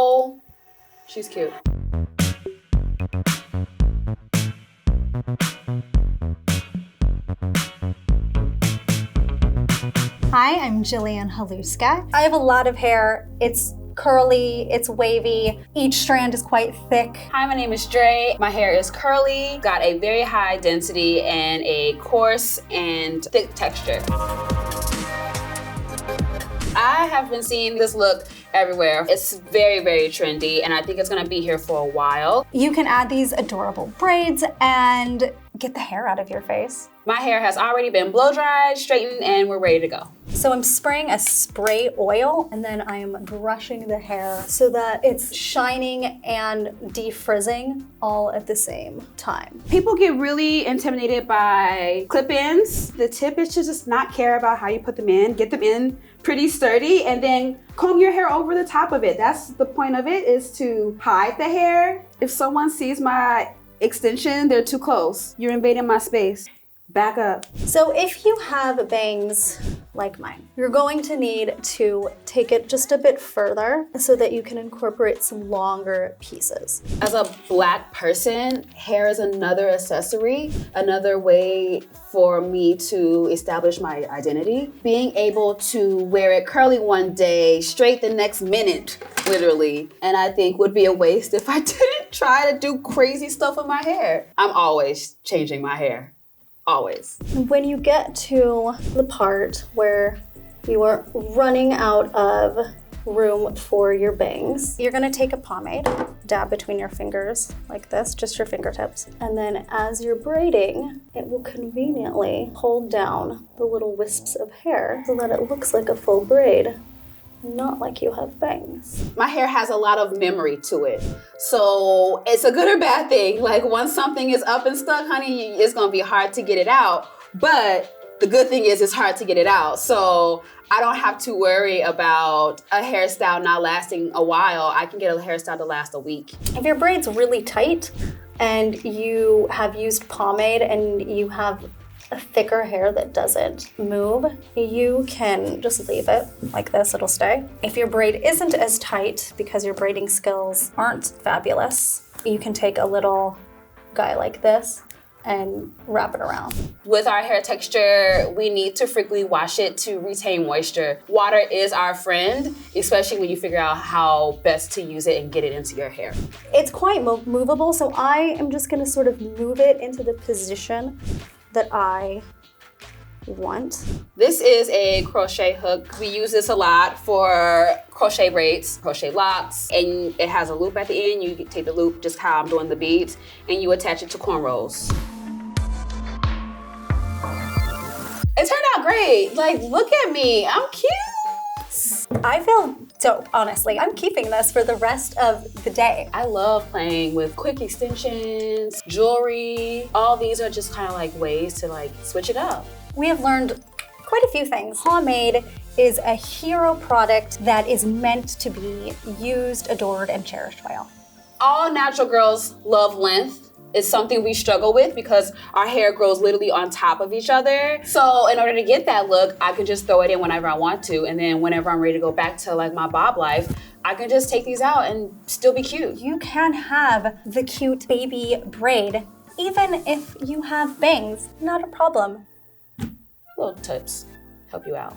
So she's cute. Hi, I'm Jillian Halouska. I have a lot of hair. It's curly, it's wavy. Each strand is quite thick. Hi, my name is Dre. My hair is curly, got a very high density and a coarse and thick texture. I have been seeing this look everywhere. It's very, very trendy, and I think it's gonna be here for a while. You can add these adorable braids and get the hair out of your face. My hair has already been blow dried, straightened, and we're ready to go. So I'm spraying a spray oil, and then I am brushing the hair so that it's shining and defrizzing all at the same time. People get really intimidated by clip-ins. The tip is to just not care about how you put them in. Get them in pretty sturdy, and then comb your hair over the top of it. That's the point of it, is to hide the hair. If someone sees my extension, they're too close. You're invading my space. Back up. So if you have bangs like mine, you're going to need to take it just a bit further so that you can incorporate some longer pieces. As a Black person, hair is another accessory, another way for me to establish my identity. Being able to wear it curly one day, straight the next minute, literally, and I think would be a waste if I didn't try to do crazy stuff with my hair. I'm always changing my hair. Always. When you get to the part where you are running out of room for your bangs, you're gonna take a pomade, dab between your fingers like this, just your fingertips. And then as you're braiding, it will conveniently hold down the little wisps of hair so that it looks like a full braid. Not like you have bangs. My hair has a lot of memory to it. So it's a good or bad thing. Like once something is up and stuck, honey, it's gonna be hard to get it out. But the good thing is it's hard to get it out. So I don't have to worry about a hairstyle not lasting a while. I can get a hairstyle to last a week. If your braid's really tight and you have used pomade and you have a thicker hair that doesn't move, you can just leave it like this, it'll stay. If your braid isn't as tight because your braiding skills aren't fabulous, you can take a little guy like this and wrap it around. With our hair texture, we need to frequently wash it to retain moisture. Water is our friend, especially when you figure out how best to use it and get it into your hair. It's quite movable, so I am just gonna sort of move it into the position that I want. This is a crochet hook. We use this a lot for crochet braids, crochet locks, and it has a loop at the end. You can take the loop, just how I'm doing the beads, and you attach it to cornrows. It turned out great. Like, look at me, I'm cute. I feel dope, honestly. I'm keeping this for the rest of the day. I love playing with quick extensions, jewelry. All these are just kind of like ways to like switch it up. We have learned quite a few things. Pomade is a hero product that is meant to be used, adored, and cherished by all. All natural girls love length. It's something we struggle with because our hair grows literally on top of each other. So in order to get that look, I can just throw it in whenever I want to. And then whenever I'm ready to go back to like my bob life, I can just take these out and still be cute. You can have the cute baby braid, even if you have bangs, not a problem. Little tips help you out.